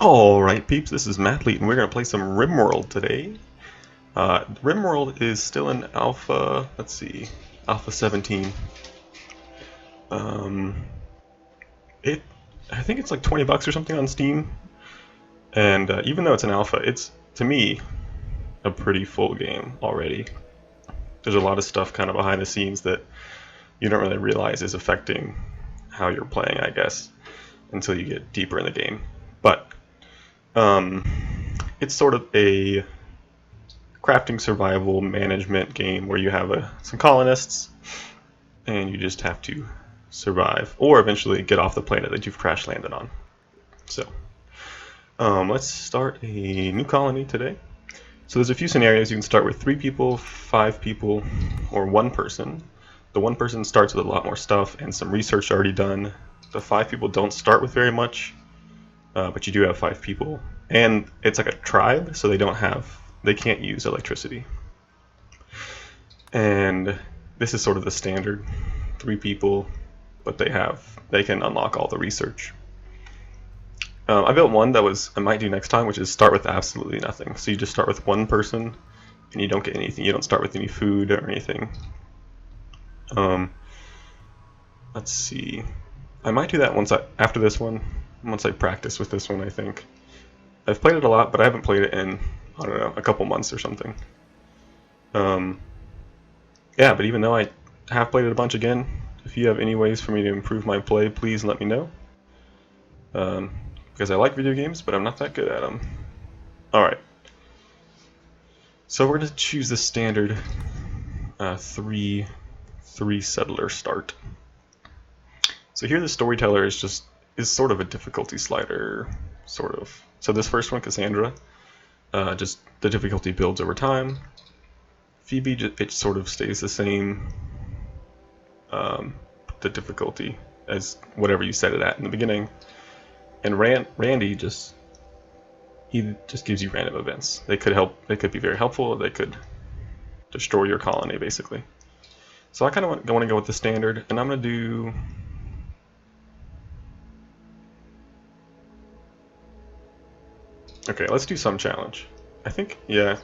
Alright peeps, this is Mathl3t and we're going to play some RimWorld today. RimWorld is still in alpha, let's see, alpha 17. I think it's like 20 bucks or something on Steam. And even though it's an alpha, it's, to me, a pretty full game already. There's a lot of stuff kind of behind the scenes that you don't really realize is affecting how you're playing, I guess, until you get deeper in the game. But it's sort of a crafting survival management game where you have some colonists and you just have to survive or eventually get off the planet that you've crash landed on. So let's start a new colony today. So there's a few scenarios. You can start with 3 people, 5 people, or 1 person. The 1 person starts with a lot more stuff and some research already done. The 5 people don't start with very much, but you do have 5 people. And it's like a tribe, so they can't use electricity. And this is sort of the standard 3 people, but they can unlock all the research. I built one that I might do next time, which is start with absolutely nothing. So you just start with 1 person, and you don't get anything. You don't start with any food or anything. Let's see. I might do that after this one, once I practice with this one, I think. I've played it a lot, but I haven't played it in, I don't know, a couple months or something. Yeah, but even though I have played it a bunch again, if you have any ways for me to improve my play, please let me know. Because I like video games, but I'm not that good at them. Alright. So we're going to choose the standard 3 settler start. So here the storyteller is sort of a difficulty slider, sort of. So this first one, Cassandra, just the difficulty builds over time. Phoebe, it sort of stays the same, the difficulty as whatever you set it at in the beginning. And Randy just gives you random events. They could be very helpful, or they could destroy your colony, basically. So I kind of want to go with the standard, and I'm going to do... Okay, let's do some challenge. I think, yeah,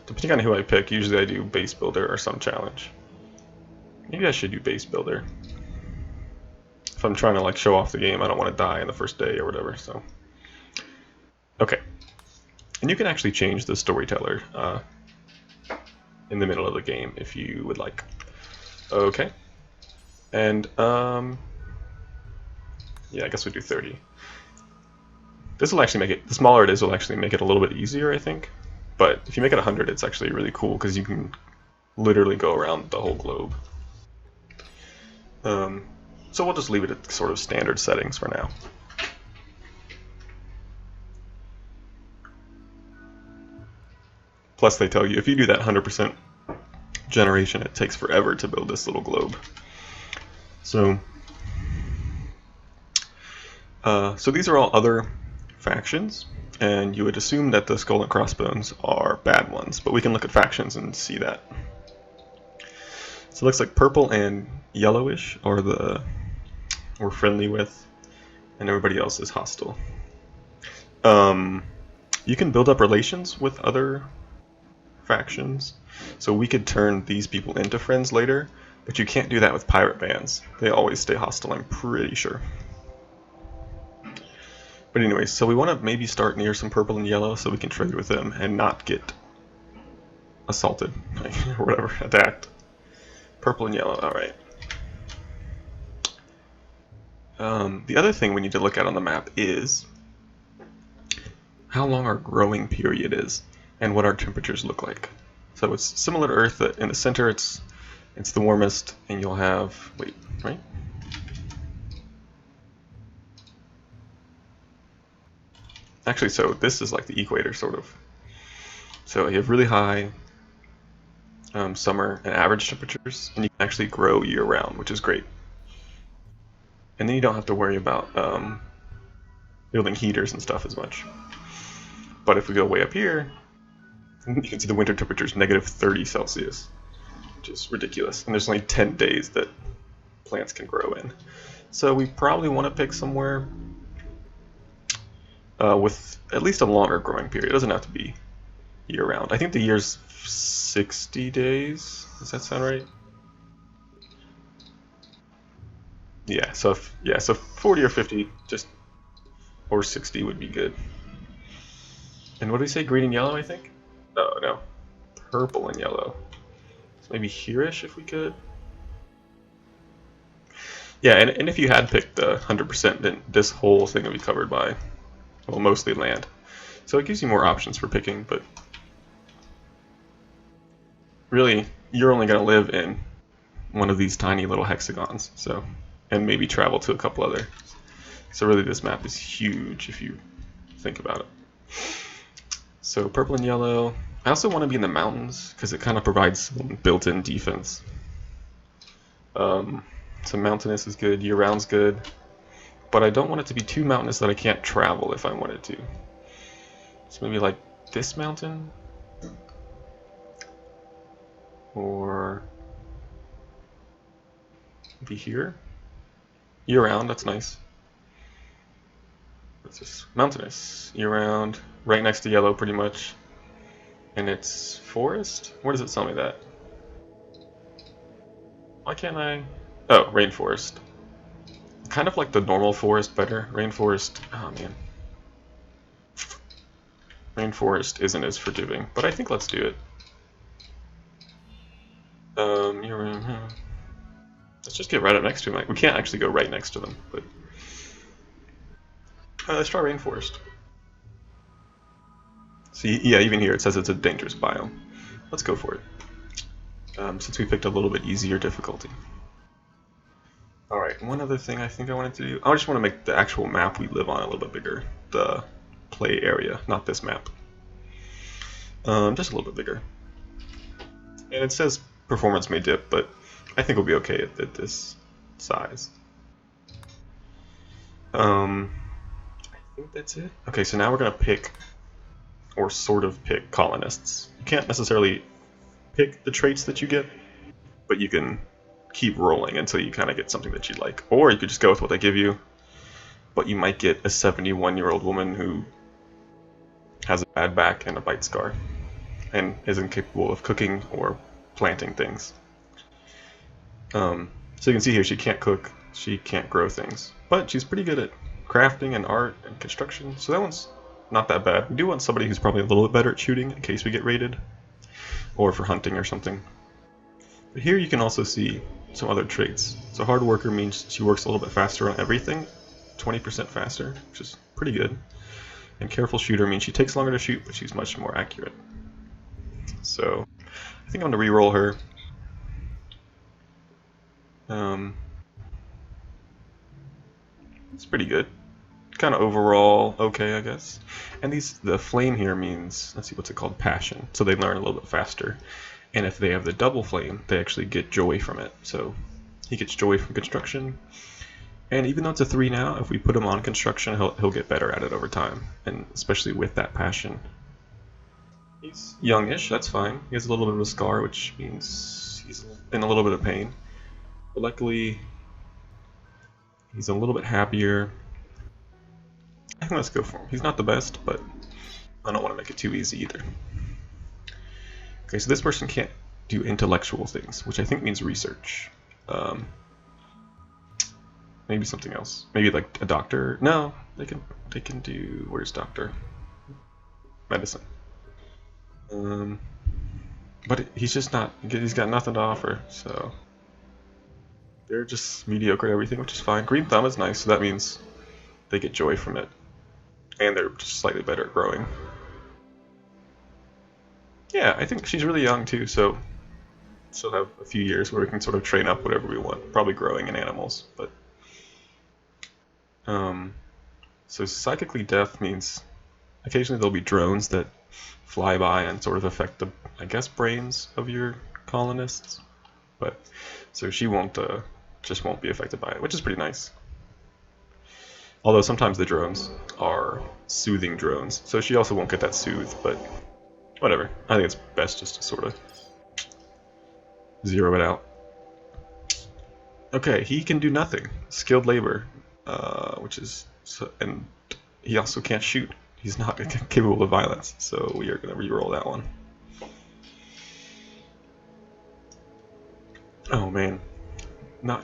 depending on who I pick, usually I do base builder or some challenge. Maybe I should do base builder. If I'm trying to like show off the game, I don't want to die in the first day or whatever, so. Okay. And you can actually change the storyteller in the middle of the game if you would like. Okay. And, yeah, I guess we do 30. This will actually make it, the smaller it is, will actually make it a little bit easier, I think. But if you make it 100, it's actually really cool because you can literally go around the whole globe. So we'll just leave it at sort of standard settings for now. Plus they tell you if you do that 100% generation, it takes forever to build this little globe. So, so these are all other factions, and you would assume that the skull and crossbones are bad ones, but we can look at factions and see that. So it looks like purple and yellowish are we're friendly with, and everybody else is hostile. You can build up relations with other factions, so we could turn these people into friends later, but you can't do that with pirate bands. They always stay hostile, I'm pretty sure. But anyways, so we want to maybe start near some purple and yellow so we can trade with them and not get assaulted, or whatever, attacked. Purple and yellow, alright. The other thing we need to look at on the map is how long our growing period is and what our temperatures look like. So it's similar to Earth, that in the center it's the warmest, and you'll have, wait, right? Actually, so this is like the equator, sort of. So you have really high summer and average temperatures, and you can actually grow year-round, which is great. And then you don't have to worry about building heaters and stuff as much. But if we go way up here, you can see the winter temperature is -30°C, which is ridiculous. And there's only 10 days that plants can grow in. So we probably want to pick somewhere with at least a longer growing period. It doesn't have to be year-round. I think the year's 60 days. Does that sound right? Yeah. So 40 or 50, just or 60 would be good. And what do we say? Green and yellow, I think. Oh no, purple and yellow. So maybe here-ish if we could. Yeah, and if you had picked the 100%, then this whole thing would be covered by, well, mostly land. So it gives you more options for picking, but really, you're only going to live in one of these tiny little hexagons, so, and maybe travel to a couple other. So really, this map is huge if you think about it. So purple and yellow. I also want to be in the mountains because it kind of provides some built-in defense. So mountainous is good, year-round's good, but I don't want it to be too mountainous that I can't travel if I wanted to. So maybe like this mountain, or maybe here. Year-round, that's nice. It's just mountainous, year-round, right next to yellow pretty much. And it's forest? Where does it tell me that? Why can't I? Oh, rainforest. Kind of like the normal forest better. Rainforest, oh man. Rainforest isn't as forgiving, but I think let's do it. Let's just get right up next to them. We can't actually go right next to them, but let's try rainforest. See, yeah, even here it says it's a dangerous biome. Let's go for it. Since we picked a little bit easier difficulty. Alright, one other thing I think I wanted to do. I just want to make the actual map we live on a little bit bigger. The play area, not this map. Just a little bit bigger. And it says performance may dip, but I think we'll be okay at this size. I think that's it. Okay, so now we're going to pick, or sort of pick, colonists. You can't necessarily pick the traits that you get, but you can keep rolling until you kind of get something that you like. Or you could just go with what they give you, but you might get a 71-year-old woman who has a bad back and a bite scar and is incapable of cooking or planting things. So you can see here she can't cook, she can't grow things, but she's pretty good at crafting and art and construction, so that one's not that bad. We do want somebody who's probably a little bit better at shooting in case we get raided, or for hunting or something. But here you can also see some other traits. So hard worker means she works a little bit faster on everything, 20% faster, which is pretty good. And careful shooter means she takes longer to shoot, but she's much more accurate. So I think I'm going to re-roll her. It's pretty good. Kind of overall okay, I guess. And the flame here means, let's see, what's it called? Passion. So they learn a little bit faster. And if they have the double flame, they actually get joy from it. So he gets joy from construction. And even though it's a 3 now, if we put him on construction, he'll get better at it over time. And especially with that passion. He's youngish, that's fine. He has a little bit of a scar, which means he's in a little bit of pain. But luckily, he's a little bit happier. I think let's go for him. He's not the best, but I don't want to make it too easy either. Okay, so this person can't do intellectual things, which I think means research. Maybe something else. Maybe like a doctor. No, they can do. Where's doctor? Medicine. But he's just not. He's got nothing to offer. So they're just mediocre at everything, which is fine. Green thumb is nice, so that means they get joy from it, and they're just slightly better at growing. Yeah, I think she's really young too, so she'll have a few years where we can sort of train up whatever we want. Probably growing in animals, but so psychically deaf means occasionally there'll be drones that fly by and sort of affect the, I guess, brains of your colonists. But so she just won't be affected by it, which is pretty nice. Although sometimes the drones are soothing drones, so she also won't get that soothe, but whatever. I think it's best just to sort of zero it out. Okay, he can do nothing. Skilled labor, which is, and he also can't shoot. He's not capable of violence, so we are going to re-roll that one. Oh man,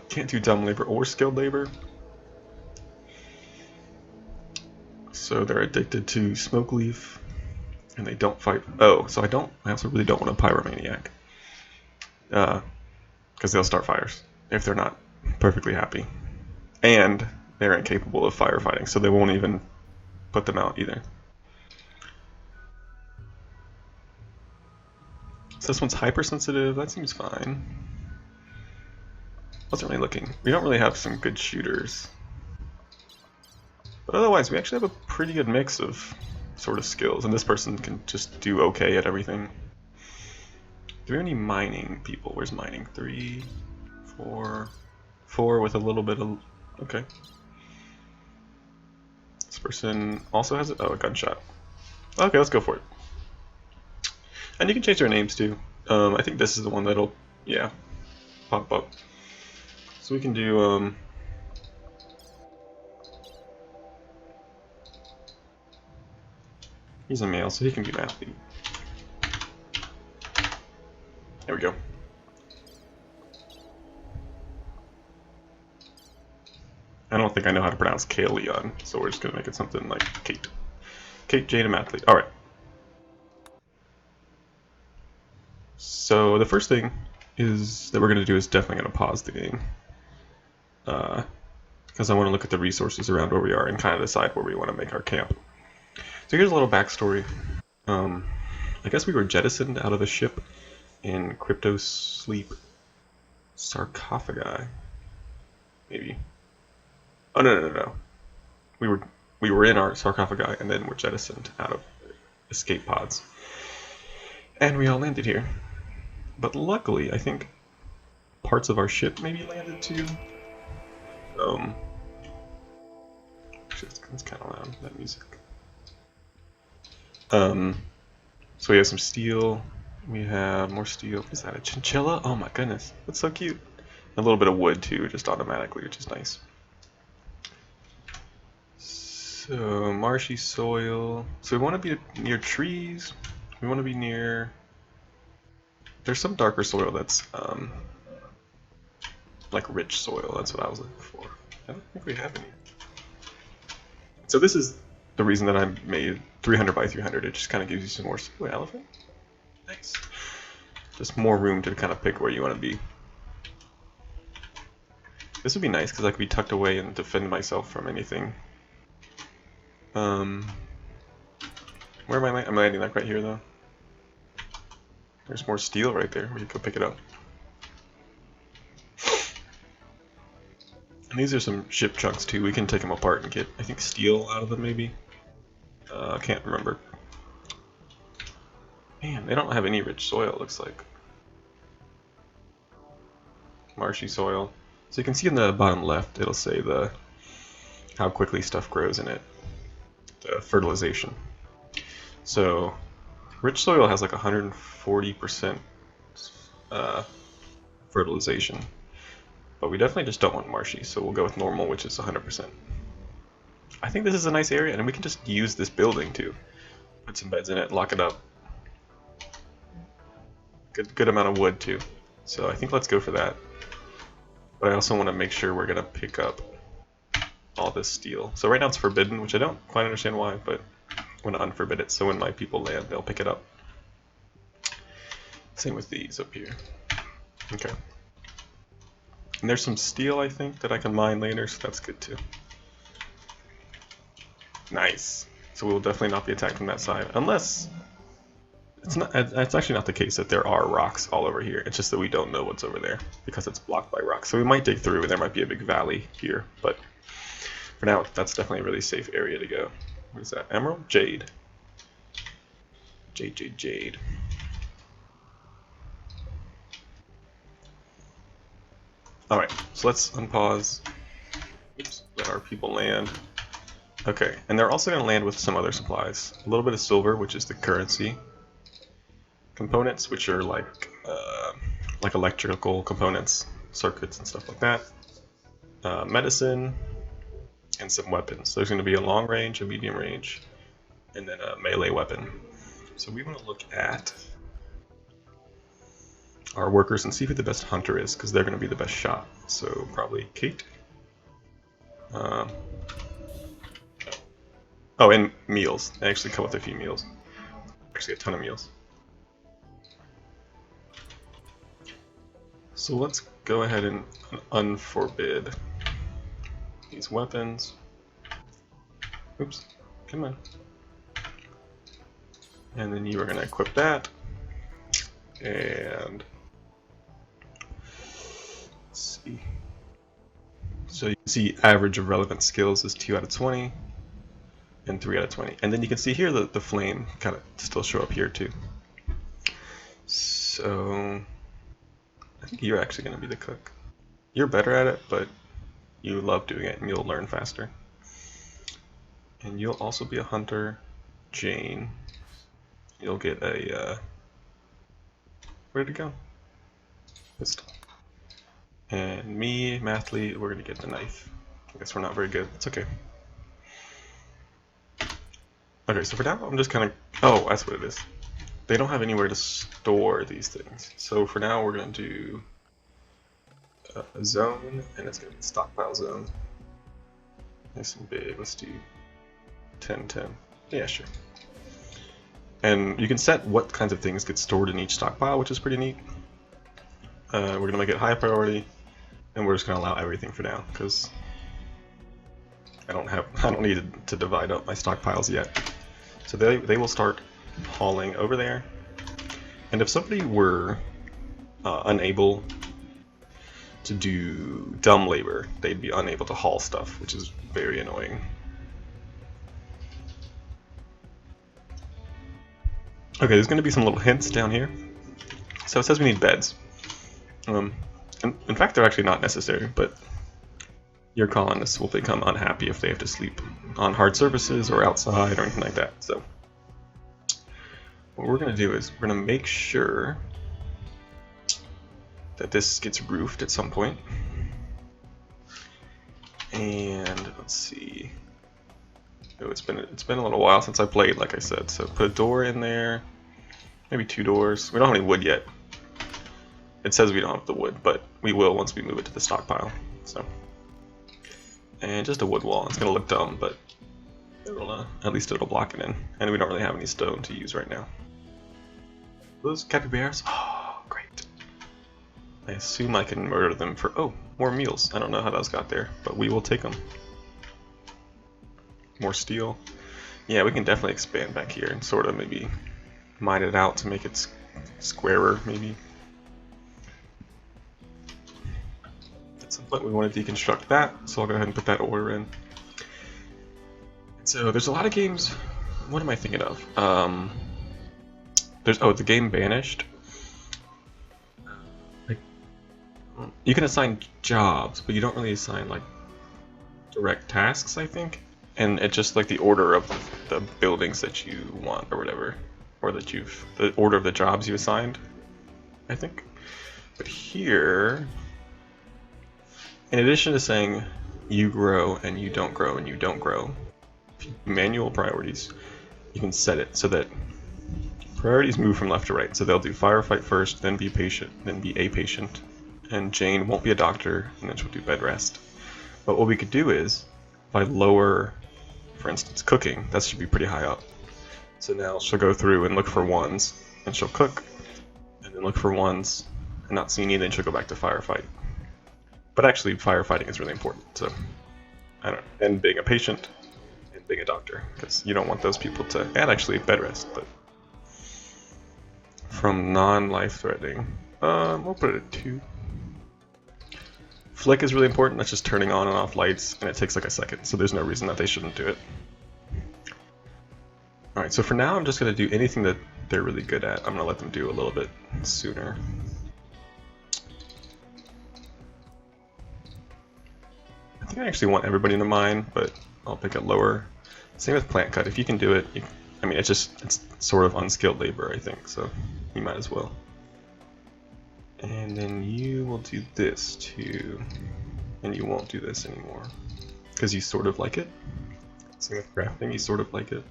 can't do dumb labor or skilled labor. So they're addicted to smoke leaf, and they don't fight. Oh, so I also really don't want a pyromaniac, because they'll start fires if they're not perfectly happy, and they're incapable of firefighting, so they won't even put them out either. So this one's hypersensitive. That seems fine. Wasn't really looking. We don't really have some good shooters. But otherwise, we actually have a pretty good mix of sort of skills, and this person can just do okay at everything. Do we have any mining people? Where's mining? 3, 4, 4 with a little bit of... Okay. This person also has a gunshot. Okay, let's go for it. And you can change their names too. I think this is the one that'll, yeah, pop up. So we can do, he's a male, so he can be Mathl3t. There we go. I don't think I know how to pronounce Kaleon, so we're just going to make it something like Kate. Kate, Jane, and Mathl3t. Alright. So the first thing is that we're going to do is definitely going to pause the game. Because I want to look at the resources around where we are and kind of decide where we want to make our camp. So here's a little backstory. I guess we were jettisoned out of the ship in crypto sleep sarcophagi. Maybe. Oh no. We were in our sarcophagi and then were jettisoned out of escape pods. And we all landed here. But luckily, I think parts of our ship maybe landed too. It's kind of loud, that music. So we have some steel. We have more steel. Is that a chinchilla? Oh my goodness, that's so cute. A little bit of wood too, just automatically, which is nice. So marshy soil. So we want to be near trees. We want to be near. There's some darker soil that's like rich soil. That's what I was looking for. I don't think we have any. So this is the reason that I made 300 by 300. It just kind of gives you some more. Wait, elephant? Nice. Just more room to kind of pick where you want to be. This would be nice because I could be tucked away and defend myself from anything. Where am I? I'm landing like right here though. There's more steel right there. We could go pick it up. And these are some ship chunks too. We can take them apart and get, I think, steel out of them maybe. I can't remember. Man, they don't have any rich soil, it looks like. Marshy soil. So you can see in the bottom left, it'll say how quickly stuff grows in it. The fertilization. So rich soil has like 140% fertilization. But we definitely just don't want marshy, so we'll go with normal, which is 100%. I think this is a nice area, and we can just use this building too. Put some beds in it, lock it up. Good amount of wood too. So I think let's go for that. But I also want to make sure we're going to pick up all this steel. So right now it's forbidden, which I don't quite understand why, but I'm going to unforbid it, so when my people land, they'll pick it up. Same with these up here. Okay. And there's some steel, I think, that I can mine later, so that's good too. Nice. So we'll definitely not be attacked from that side, unless it's not. It's actually not the case that there are rocks all over here. It's just that we don't know what's over there because it's blocked by rocks. So we might dig through, and there might be a big valley here, but for now, that's definitely a really safe area to go. What is that? Emerald? Jade. Jade. Alright, so let's unpause. Oops, let our people land. Okay, and they're also going to land with some other supplies. A little bit of silver, which is the currency. Components, which are like electrical components, circuits and stuff like that. Medicine, and some weapons. So there's going to be a long range, a medium range, and then a melee weapon. So we want to look at our workers and see who the best hunter is, because they're going to be the best shot. So probably Kate. Oh, and meals. They actually come with a few meals. Actually, a ton of meals. So let's go ahead and unforbid these weapons. Oops, come on. And then you are going to equip that. And let's see. So you can see average of relevant skills is 2 out of 20 and 3 out of 20. And then you can see here the flame kind of still show up here too. So I think you're actually going to be the cook. You're better at it, but you love doing it and you'll learn faster. And you'll also be a hunter, Jane. You'll get a where'd it go? Pistol. And me, Mathl3t3, we're gonna get the knife. I guess we're not very good. It's okay. Okay, so for now I'm just kind of, oh, that's what it is. They don't have anywhere to store these things. So for now we're gonna do a zone, and it's gonna be a stockpile zone. Nice and big. Let's do 10-10. Yeah, sure. And you can set what kinds of things get stored in each stockpile, which is pretty neat. We're gonna make it high priority, and we're just gonna allow everything for now because I don't need to divide up my stockpiles yet. So they will start hauling over there. And if somebody were unable to do dumb labor, they'd be unable to haul stuff, which is very annoying. Okay, there's going to be some little hints down here. So it says we need beds. In fact, they're actually not necessary, but your colonists will become unhappy if they have to sleep on hard surfaces or outside or anything like that. So what we're going to do is we're going to make sure that this gets roofed at some point. And let's see. Oh, it's been a little while since I played, like I said. So put a door in there, maybe 2 doors. We don't have any wood yet. It says we don't have the wood, but we will once we move it to the stockpile. So, and just a wood wall. It's gonna look dumb, but it'll at least it'll block it in. And we don't really have any stone to use right now. Those capybaras? Oh, great. I assume I can murder them for more meals. I don't know how those got there, but we will take them. More steel. Yeah, we can definitely expand back here and sort of maybe mine it out to make it squarer, maybe. At some point we want to deconstruct that, so I'll go ahead and put that order in. So there's a lot of games. What am I thinking of? There's the game Banished. Like, you can assign jobs, but you don't really assign like direct tasks, I think. And it's just like the order of the buildings that you want or whatever, or that the order of the jobs you assigned, I think. But here, in addition to saying you grow and you don't grow and you don't grow, manual priorities, you can set it so that priorities move from left to right. So they'll do firefight first, then be patient, then be a patient, and Jane won't be a doctor, and then she'll do bed rest. But what we could do is, if I lower, for instance, cooking, that should be pretty high up. So now she'll go through and look for ones, and she'll cook, and then look for ones, and not see any, then she'll go back to firefight. But actually, firefighting is really important, so I don't know. And being a patient, and being a doctor, because you don't want those people to, and actually bed rest, but from non-life threatening, we'll put it at 2. Flick is really important. That's just turning on and off lights, and it takes like a second, so there's no reason that they shouldn't do it. Alright, so for now I'm just going to do anything that they're really good at. I'm going to let them do a little bit sooner. I think I actually want everybody to mine, but I'll pick it lower. Same with plant cut. If you can do it, I mean, it's sort of unskilled labor, I think, so you might as well. And then you will do this too, and you won't do this anymore. because you sort of like it. Same with crafting, you sort of like it.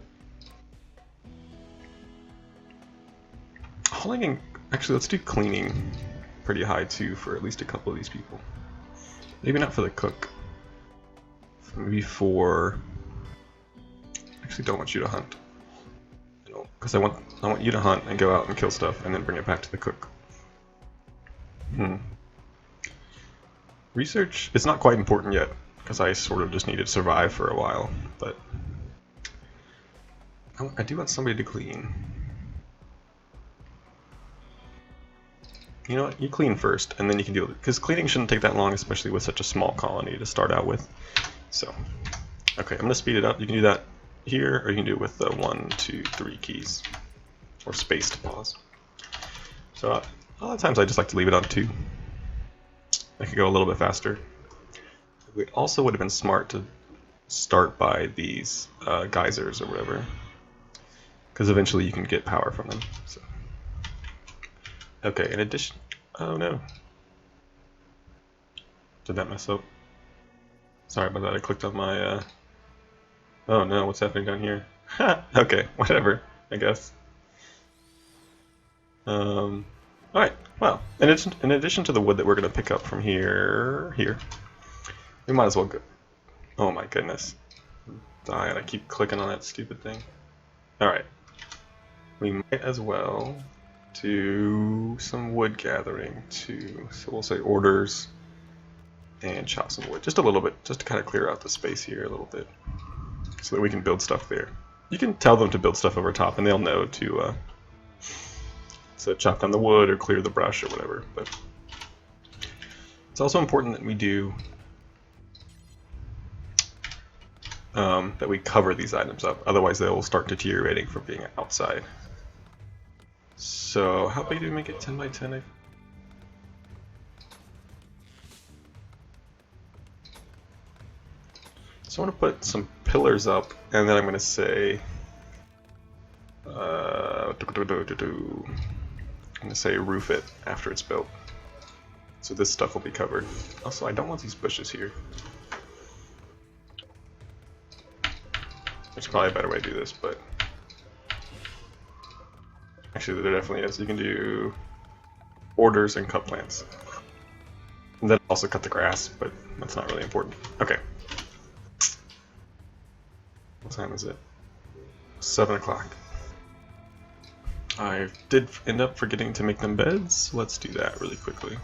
Hauling and actually, let's do cleaning pretty high too for at least a couple of these people. Maybe not for the cook. Maybe for. Actually, don't want you to hunt. Because I want you to hunt and go out and kill stuff and then bring it back to the cook. Research is not quite important yet because I sort of just need to survive for a while, but I do want somebody to clean. You know what? You clean first, and then you can deal with it. Because cleaning shouldn't take that long, especially with such a small colony to start out with. So, okay, I'm going to speed it up. You can do that here, or you can do it with the 1, 2, 3 keys, or space to pause. So, a lot of times I just like to leave it on 2. I could go a little bit faster. It also would have been smart to start by these geysers or whatever, because eventually you can get power from them. So. Okay, in addition... Oh no. Did that mess up? Sorry about that, I clicked on my... Oh no, what's happening down here? Okay, whatever, I guess. Alright, well, in addition to the wood that we're going to pick up from here, we might as well go... Oh my goodness. Die, and I keep clicking on that stupid thing. Alright. We might as well do some wood gathering too. So we'll say orders and chop some wood. Just a little bit, just to kind of clear out the space here a little bit. So that we can build stuff there. You can tell them to build stuff over top and they'll know to chop down the wood or clear the brush or whatever. But it's also important that we do that we cover these items up, otherwise they will start deteriorating from being outside. So how big do we make it? 10 by 10? So I want to put some pillars up, and then I'm going to say I'm going to say roof it after it's built. So this stuff will be covered. Also, I don't want these bushes here. There's probably a better way to do this, but actually there definitely is. You can do orders and cut plants. And then also cut the grass, but that's not really important. Okay. What time is it? 7 o'clock. I did end up forgetting to make them beds. Let's do that really quickly.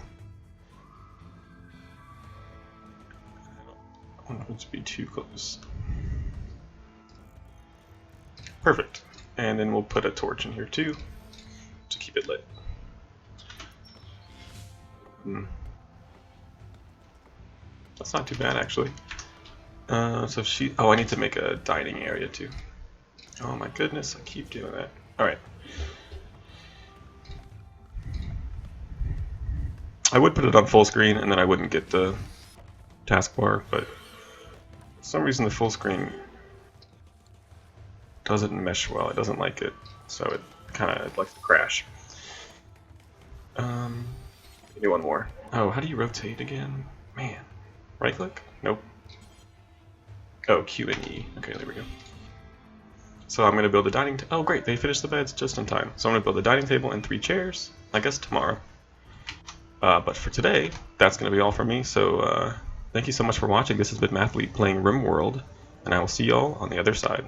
I don't want it to be too close. Perfect. And then we'll put a torch in here too to keep it lit. That's not too bad actually. So she... Oh, I need to make a dining area too. Oh my goodness, I keep doing that. Alright. I would put it on full screen and then I wouldn't get the taskbar, but for some reason the full screen doesn't mesh well. It doesn't like it, so it kind of likes to crash. Do one more. Oh, how do you rotate again? Man. Right click? Nope. Oh, Q and E. Okay, there we go. So I'm going to build a dining table. Oh great, they finished the beds just in time. So I'm going to build a dining table and 3 chairs, I guess tomorrow. But for today, that's going to be all for me. So thank you so much for watching. This has been Mathl3t playing RimWorld, and I will see y'all on the other side.